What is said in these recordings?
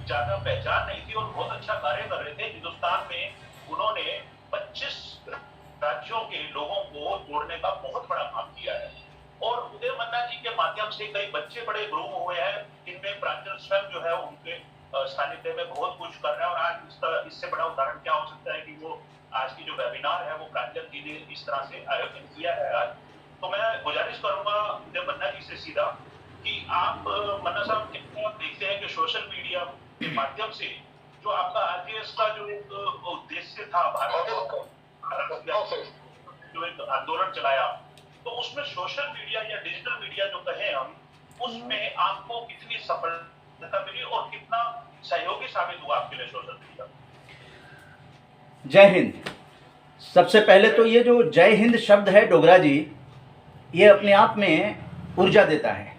ज्यादा पहचान नहीं थी और बहुत अच्छा कार्य कर रहे थे हिंदुस्तान में। उन्होंने 25 राज्यों के लोगों को जोड़ने का बहुत बड़ा काम किया है और उदय मन्ना जी के माध्यम से कई बच्चे बड़े ग्रूम हुए हैं। इनमें प्रांजल स्वयं जो है उनके सानिध्य में बहुत कुछ कर रहे हैं और आज इससे बड़ा उदाहरण क्या हो सकता है कि वो आज की जो वेबिनार है वो प्रांजल जी ने इस तरह से आयोजन किया है आज। तो मैं गुजारिश करूंगा उदय मन्ना जी से सीधा कि आप मन्ना साहब कितना देखते हैं कि सोशल मीडिया के माध्यम से जो आपका आरटीएस का जो एक उद्देश्य था भारत जो एक आंदोलन चलाया, तो उसमें सोशल मीडिया या डिजिटल मीडिया जो कहें हम, उसमें आपको कितनी सफलता मिली और कितना सहयोगी साबित हुआ आपके लिए सोशल मीडिया? जय हिंद। सबसे पहले तो ये जो जय हिंद शब्द है डोगरा जी, ये अपने आप में ऊर्जा देता है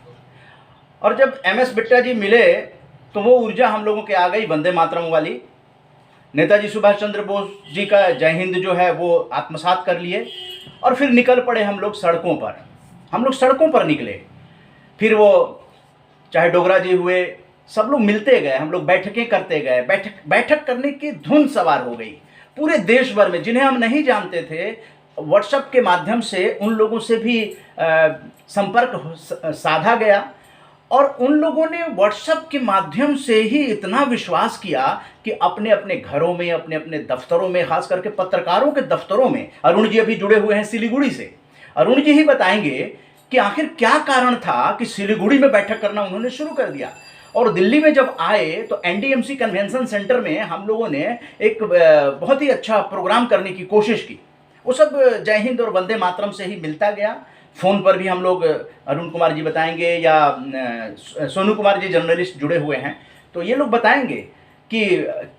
और जब एमएस बिट्टा जी मिले तो वो ऊर्जा हम लोगों के आ गई वंदे मातरम वाली। नेताजी सुभाष चंद्र बोस जी का जय हिंद जो है वो आत्मसात कर लिए और फिर निकल पड़े हम लोग सड़कों पर। हम लोग सड़कों पर निकले, फिर वो चाहे डोगरा जी हुए, सब लोग मिलते गए, हम लोग बैठकें करते गए। बैठक करने की धुन सवार हो गई पूरे देश भर में। जिन्हें हम नहीं जानते थे, व्हाट्सएप के माध्यम से उन लोगों से भी संपर्क साधा गया और उन लोगों ने व्हाट्सएप के माध्यम से ही इतना विश्वास किया कि अपने अपने घरों में, अपने अपने दफ्तरों में, खास करके पत्रकारों के दफ्तरों में, अरुण जी अभी जुड़े हुए हैं सिलीगुड़ी से, अरुण जी ही बताएंगे कि आखिर क्या कारण था कि सिलीगुड़ी में बैठक करना उन्होंने शुरू कर दिया। और दिल्ली में जब आए तो एनडीएमसी कन्वेंशन सेंटर में हम लोगों ने एक बहुत ही अच्छा प्रोग्राम करने की कोशिश की। वो सब जय हिंद और वंदे मातरम से ही मिलता गया। फ़ोन पर भी हम लोग, अरुण कुमार जी बताएंगे या सोनू कुमार जी जर्नलिस्ट जुड़े हुए हैं, तो ये लोग बताएंगे कि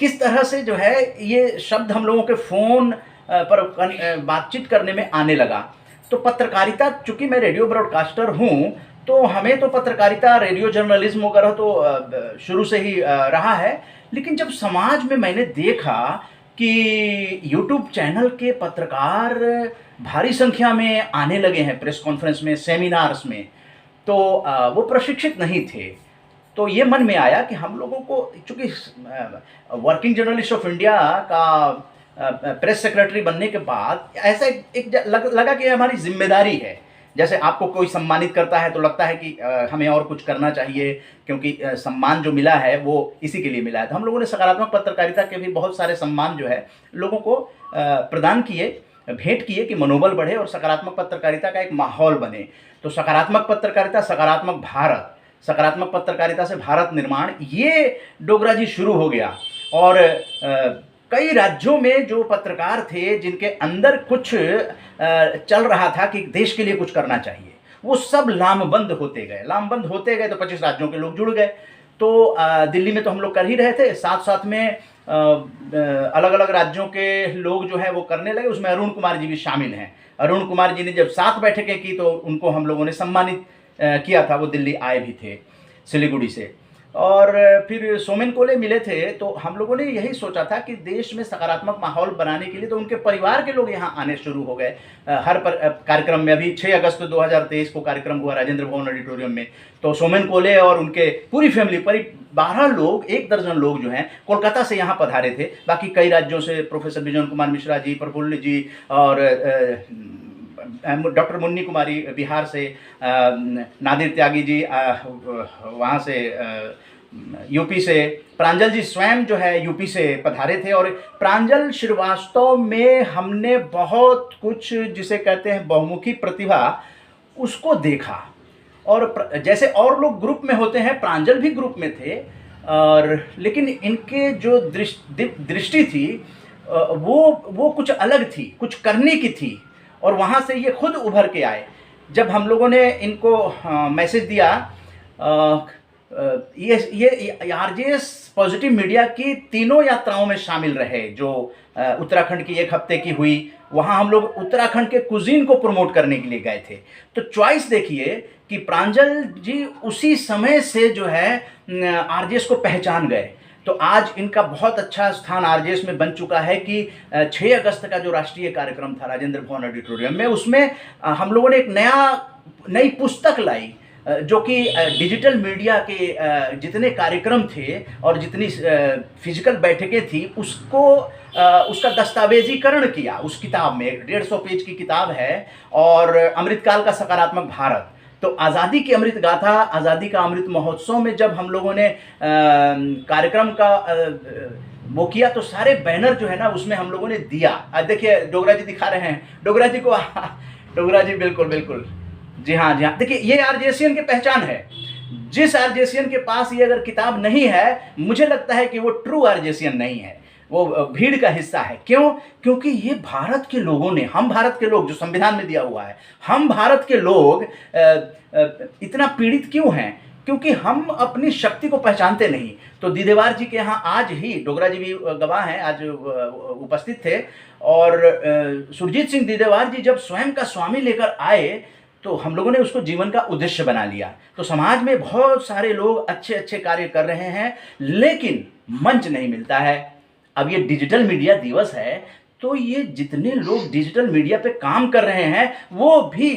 किस तरह से जो है ये शब्द हम लोगों के फ़ोन पर बातचीत करने में आने लगा। तो पत्रकारिता, चूँकि मैं रेडियो ब्रॉडकास्टर हूँ, तो हमें तो पत्रकारिता, रेडियो जर्नलिज्म वगैरह तो शुरू से ही रहा है। लेकिन जब समाज में मैंने देखा कि यूट्यूब चैनल के पत्रकार भारी संख्या में आने लगे हैं प्रेस कॉन्फ्रेंस में, सेमिनार्स में, तो वो प्रशिक्षित नहीं थे। तो ये मन में आया कि हम लोगों को, चूँकि वर्किंग जर्नलिस्ट ऑफ इंडिया का प्रेस सेक्रेटरी बनने के बाद ऐसा लगा कि हमारी जिम्मेदारी है। जैसे आपको कोई सम्मानित करता है तो लगता है कि हमें और कुछ करना चाहिए, क्योंकि सम्मान जो मिला है वो इसी के लिए मिला है। तो हम लोगों ने सकारात्मक पत्रकारिता के भी बहुत सारे सम्मान जो है लोगों को प्रदान किए, भेंट किए कि मनोबल बढ़े और सकारात्मक पत्रकारिता का एक माहौल बने। तो सकारात्मक पत्रकारिता, सकारात्मक भारत, सकारात्मक पत्रकारिता से भारत निर्माण, ये डोगरा जी शुरू हो गया। और कई राज्यों में जो पत्रकार थे जिनके अंदर कुछ चल रहा था कि देश के लिए कुछ करना चाहिए, वो सब लामबंद होते गए तो 25 राज्यों के लोग जुड़ गए। तो दिल्ली में तो हम लोग कर ही रहे थे, साथ साथ में अलग अलग राज्यों के लोग जो है वो करने लगे। उसमें अरुण कुमार जी भी शामिल हैं। अरुण कुमार जी ने जब 7 बैठकें की तो उनको हम लोगों ने सम्मानित किया था। वो दिल्ली आए भी थे सिलीगुड़ी से। और फिर सोमेन कोले मिले थे, तो हम लोगों ने यही सोचा था कि देश में सकारात्मक माहौल बनाने के लिए तो उनके परिवार के लोग यहाँ आने शुरू हो गए हर कार्यक्रम में। अभी 6 अगस्त 2023 को कार्यक्रम हुआ राजेंद्र भवन ऑडिटोरियम में, तो सोमेन कोले और उनके पूरी फैमिली, 12 लोग, 1 दर्जन लोग जो हैं कोलकाता से यहाँ पधारे थे। बाकी कई राज्यों से प्रोफेसर बिजन कुमार मिश्रा जी, प्रफुल्ल जी और डॉक्टर मुन्नी कुमारी बिहार से, नादिर त्यागी जी वहाँ से यूपी से, प्रांजल जी स्वयं जो है यूपी से पधारे थे। और प्रांजल श्रीवास्तव में हमने बहुत कुछ, जिसे कहते हैं बहुमुखी प्रतिभा, उसको देखा। और जैसे और लोग ग्रुप में होते हैं, प्रांजल भी ग्रुप में थे, और लेकिन इनके जो दृष्टि थी वो कुछ अलग थी, कुछ करने की थी। और वहाँ से ये खुद उभर के आए। जब हम लोगों ने इनको मैसेज दिया, ये आरजेएस पॉजिटिव मीडिया की 3 यात्राओं में शामिल रहे, जो उत्तराखंड की 1 हफ्ते की हुई। वहाँ हम लोग उत्तराखंड के कुजीन को प्रमोट करने के लिए गए थे। तो चॉइस देखिए कि प्रांजल जी उसी समय से जो है आरजेएस को पहचान गए। तो आज इनका बहुत अच्छा स्थान आरजेएस में बन चुका है कि 6 अगस्त का जो राष्ट्रीय कार्यक्रम था राजेंद्र भवन ऑडिटोरियम में, उसमें हम लोगों ने एक नई पुस्तक लाई, जो कि डिजिटल मीडिया के जितने कार्यक्रम थे और जितनी फिजिकल बैठकें थी उसको उसका दस्तावेजीकरण किया उस किताब में। 150 पेज की किताब है और अमृतकाल का सकारात्मक भारत। तो आज़ादी की अमृत गाथा, आज़ादी का अमृत महोत्सव में जब हम लोगों ने कार्यक्रम का वो किया तो सारे बैनर जो है ना उसमें हम लोगों ने दिया। आज देखिए डोगरा जी दिखा रहे हैं, डोगरा जी को डोगरा जी बिल्कुल बिल्कुल, जी हाँ जी हाँ। देखिए ये आरजेसियन की पहचान है। जिस आरजेसियन के पास ये अगर किताब नहीं है, मुझे लगता है कि वो ट्रू आरजेसियन नहीं है, वो भीड़ का हिस्सा है। क्यों? क्योंकि ये भारत के लोगों ने, हम भारत के लोग जो संविधान में दिया हुआ है, हम भारत के लोग इतना पीड़ित क्यों हैं? क्योंकि हम अपनी शक्ति को पहचानते नहीं। तो दीदेवार जी के यहाँ आज ही, डोगरा जी भी गवाह हैं, आज उपस्थित थे, और सुरजीत सिंह दीदेवार जी जब स्वयं का स्वामी लेकर आए तो हम लोगों ने उसको जीवन का उद्देश्य बना लिया। तो समाज में बहुत सारे लोग अच्छे अच्छे कार्य कर रहे हैं लेकिन मंच नहीं मिलता है। अब ये डिजिटल मीडिया दिवस है तो ये जितने लोग डिजिटल मीडिया पे काम कर रहे हैं वो भी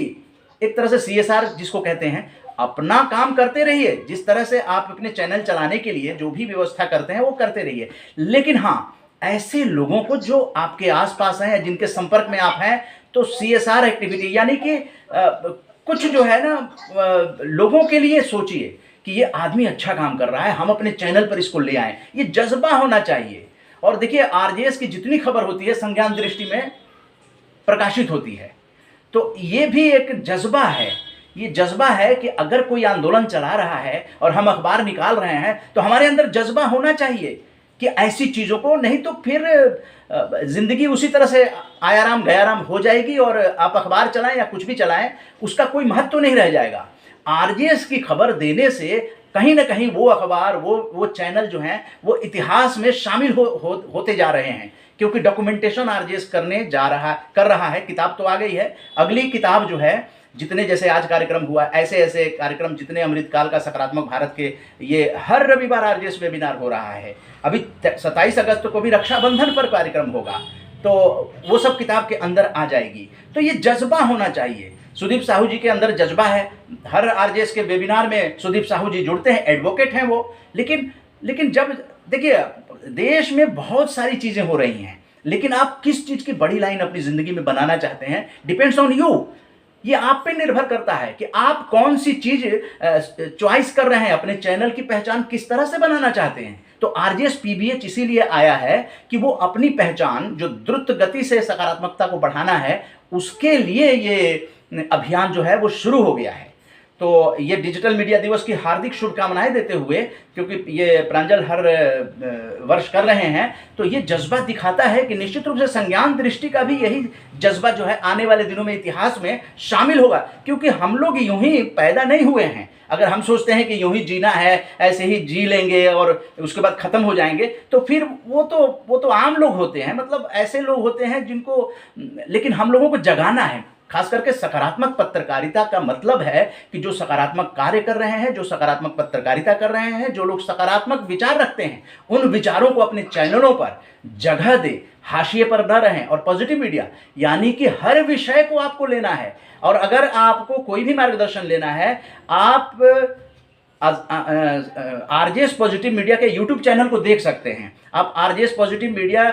एक तरह से सीएसआर जिसको कहते हैं, अपना काम करते रहिए। जिस तरह से आप अपने चैनल चलाने के लिए जो भी व्यवस्था करते हैं वो करते रहिए, लेकिन हाँ ऐसे लोगों को जो आपके आसपास हैं, जिनके संपर्क में आप हैं, तो सीएसआर एक्टिविटी यानी कि कुछ जो है ना लोगों के लिए सोचिए कि ये आदमी अच्छा काम कर रहा है, हम अपने चैनल पर इसको ले आएं। ये जज्बा होना चाहिए। और देखिए आरजेएस की जितनी खबर होती है संज्ञान दृष्टि में प्रकाशित होती है, तो ये भी एक जज्बा है। ये जज्बा है कि अगर कोई आंदोलन चला रहा है और हम अखबार निकाल रहे हैं तो हमारे अंदर जज्बा होना चाहिए कि ऐसी चीज़ों को, नहीं तो फिर जिंदगी उसी तरह से आयाराम गयाराम हो जाएगी और आप अखबार चलाएं या कुछ भी चलाएं उसका कोई महत्व नहीं रह जाएगा। आरजेएस की खबर देने से कहीं ना कहीं वो अखबार, वो चैनल जो हैं वो इतिहास में शामिल होते जा रहे हैं, क्योंकि डॉक्यूमेंटेशन आरजेएस कर रहा है। किताब तो आ गई है, अगली किताब जो है, जितने जैसे आज कार्यक्रम हुआ ऐसे ऐसे कार्यक्रम, जितने अमृतकाल का सकारात्मक भारत के, ये हर रविवार आरजेएस वेबिनार हो रहा है। अभी 27 अगस्त को भी रक्षाबंधन पर कार्यक्रम होगा, तो वो सब किताब के अंदर आ जाएगी। तो ये जज्बा होना चाहिए। सुदीप साहू जी के अंदर जज्बा है। हर आरजेएस के वेबिनार में सुदीप साहू जी जुड़ते हैं, एडवोकेट हैं वो। लेकिन जब देखिए देश में बहुत सारी चीज़ें हो रही हैं, लेकिन आप किस चीज़ की बड़ी लाइन अपनी ज़िंदगी में बनाना चाहते हैं, डिपेंड्स ऑन यू। ये आप पे निर्भर करता है कि आप कौन सी चीज़ चॉइस कर रहे हैं, अपने चैनल की पहचान किस तरह से बनाना चाहते हैं। तो आरजेएस पीबीएच इसीलिए आया है कि वो अपनी पहचान जो द्रुत गति से सकारात्मकता को बढ़ाना है, उसके लिए ये अभियान जो है वो शुरू हो गया है। तो ये डिजिटल मीडिया दिवस की हार्दिक शुभकामनाएं देते हुए, क्योंकि ये प्रांजल हर वर्ष कर रहे हैं, तो ये जज्बा दिखाता है कि निश्चित रूप से संज्ञान दृष्टि का भी यही जज्बा जो है आने वाले दिनों में इतिहास में शामिल होगा। क्योंकि हम लोग यूं ही पैदा नहीं हुए हैं। अगर हम सोचते हैं कि यूं ही जीना है, ऐसे ही जी लेंगे और उसके बाद ख़त्म हो जाएंगे, तो फिर वो तो आम लोग होते हैं, मतलब ऐसे लोग होते हैं जिनको, लेकिन हम लोगों को जगाना है। खास करके सकारात्मक पत्रकारिता का मतलब है कि जो सकारात्मक कार्य कर रहे हैं, जो सकारात्मक पत्रकारिता कर रहे हैं, जो लोग सकारात्मक विचार रखते हैं, उन विचारों को अपने चैनलों पर जगह दे, हाशिए पर न रहें। और पॉजिटिव मीडिया यानी कि हर विषय को आपको लेना है। और अगर आपको कोई भी मार्गदर्शन लेना है, आप आरजेएस पॉजिटिव मीडिया के यूट्यूब चैनल को देख सकते हैं। आप आरजेएस पॉजिटिव मीडिया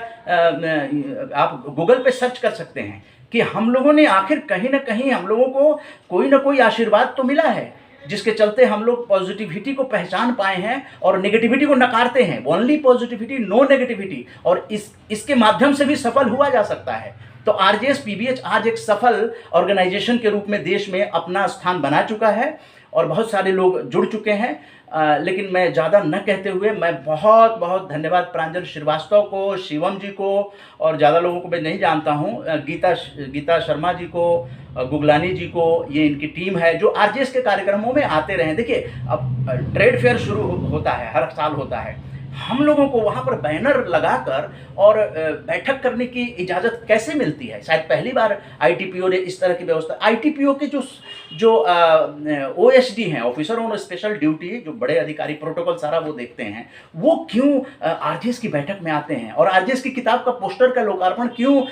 आप गूगल पे सर्च कर सकते हैं कि हम लोगों ने आखिर कहीं ना कहीं हम लोगों को कोई ना कोई आशीर्वाद तो मिला है, जिसके चलते हम लोग पॉजिटिविटी को पहचान पाए हैं और नेगेटिविटी को नकारते हैं। Only positivity, no negativity. और इसके माध्यम से भी सफल हुआ जा सकता है। तो आरजेएस पीबीएच आज एक सफल ऑर्गेनाइजेशन के रूप में देश में अपना स्थान बना चुका है और बहुत सारे लोग जुड़ चुके हैं। लेकिन मैं ज़्यादा न कहते हुए मैं बहुत बहुत धन्यवाद प्रांजल श्रीवास्तव को, शिवम जी को, और ज़्यादा लोगों को मैं नहीं जानता हूँ, गीता शर्मा जी को, गुगलानी जी को, ये इनकी टीम है जो आरजेएस के कार्यक्रमों में आते रहे। देखिए अब ट्रेड फेयर शुरू होता है, हर साल होता है। हम लोगों को वहाँ पर बैनर लगाकर और बैठक करने की इजाज़त कैसे मिलती है? शायद पहली बार आईटीपीओ ने इस तरह की व्यवस्था। आईटीपीओ के जो ओएसडी हैं, ऑफिसर ऑन स्पेशल ड्यूटी, जो बड़े अधिकारी प्रोटोकॉल सारा वो देखते हैं, वो क्यों आरजेएस की बैठक में आते हैं और आरजेएस की किताब का पोस्टर का लोकार्पण क्यों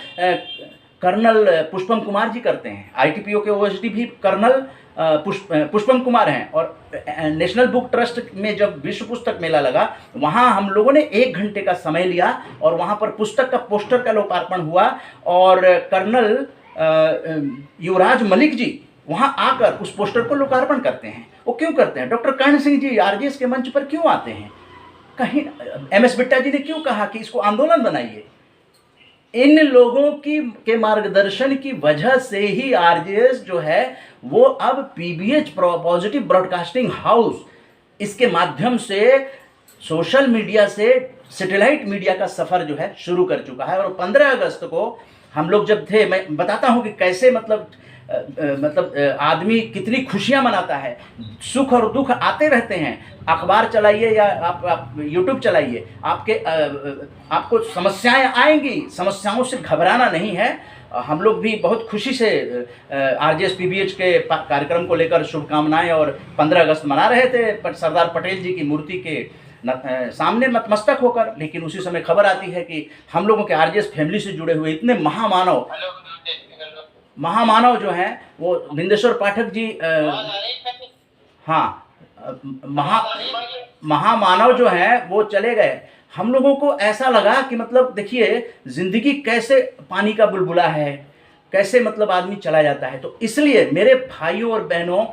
कर्नल पुष्पम कुमार जी करते हैं। आईटीपीओ के ओएसडी भी कर्नल पुष्पम कुमार हैं। और नेशनल बुक ट्रस्ट में जब विश्व पुस्तक मेला लगा, वहाँ हम लोगों ने 1 घंटे का समय लिया और वहाँ पर पुस्तक का पोस्टर का लोकार्पण हुआ। और कर्नल युवराज मलिक जी वहाँ आकर उस पोस्टर को लोकार्पण करते हैं। वो क्यों करते हैं? डॉक्टर कर्ण सिंह जी आरजेएस के मंच पर क्यों आते हैं? कहीं एमएस बिट्टा जी ने क्यों कहा कि इसको आंदोलन बनाइए? इन लोगों के मार्गदर्शन की वजह से ही आरजेएस जो है वो अब पीबीएच पॉजिटिव ब्रॉडकास्टिंग हाउस, इसके माध्यम से सोशल मीडिया से सैटेलाइट मीडिया का सफ़र जो है शुरू कर चुका है। और 15 अगस्त को हम लोग जब थे, मैं बताता हूँ कि कैसे मतलब आदमी कितनी खुशियाँ मनाता है। सुख और दुख आते रहते हैं। अखबार चलाइए या आप यूट्यूब चलाइए, आपको समस्याएं आएंगी, समस्याओं से घबराना नहीं है। हम लोग भी बहुत खुशी से आरजेएस पीबीएच के कार्यक्रम को लेकर शुभकामनाएं और 15 अगस्त मना रहे थे सरदार पटेल जी की मूर्ति के सामने नतमस्तक होकर। लेकिन उसी समय खबर आती है कि हम लोगों के आरजेएस फैमिली से जुड़े हुए इतने महामानव जो हैं वो बिंदेश्वर पाठक जी, हाँ, महामानव जो हैं वो चले गए। हम लोगों को ऐसा लगा कि मतलब देखिए ज़िंदगी कैसे पानी का बुलबुला है, कैसे मतलब आदमी चला जाता है। तो इसलिए मेरे भाइयों और बहनों,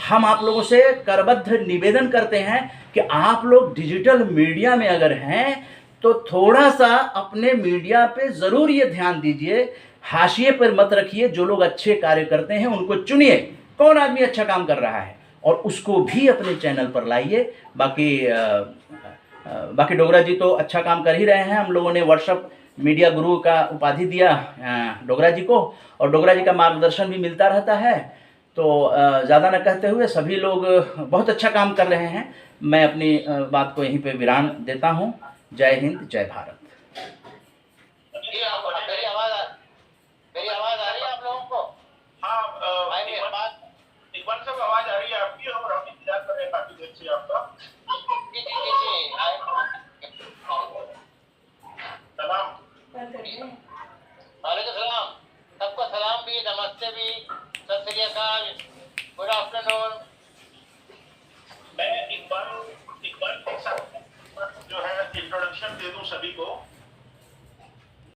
हम आप लोगों से करबद्ध निवेदन करते हैं कि आप लोग डिजिटल मीडिया में अगर हैं तो थोड़ा सा अपने मीडिया पे ज़रूर ये ध्यान दीजिए, हाशिए पर मत रखिए। जो लोग अच्छे कार्य करते हैं उनको चुनिए, कौन आदमी अच्छा काम कर रहा है, और उसको भी अपने चैनल पर लाइए। बाकी डोगरा जी तो अच्छा काम कर ही रहे हैं। हम लोगों ने व्हाट्सएप मीडिया गुरु का उपाधि दिया डोगरा जी को, और डोगरा जी का मार्गदर्शन भी मिलता रहता है। तो ज़्यादा न कहते हुए, सभी लोग बहुत अच्छा काम कर रहे हैं। मैं अपनी बात को यहीं पे विराम देता हूँ। जय हिंद, जय भारत।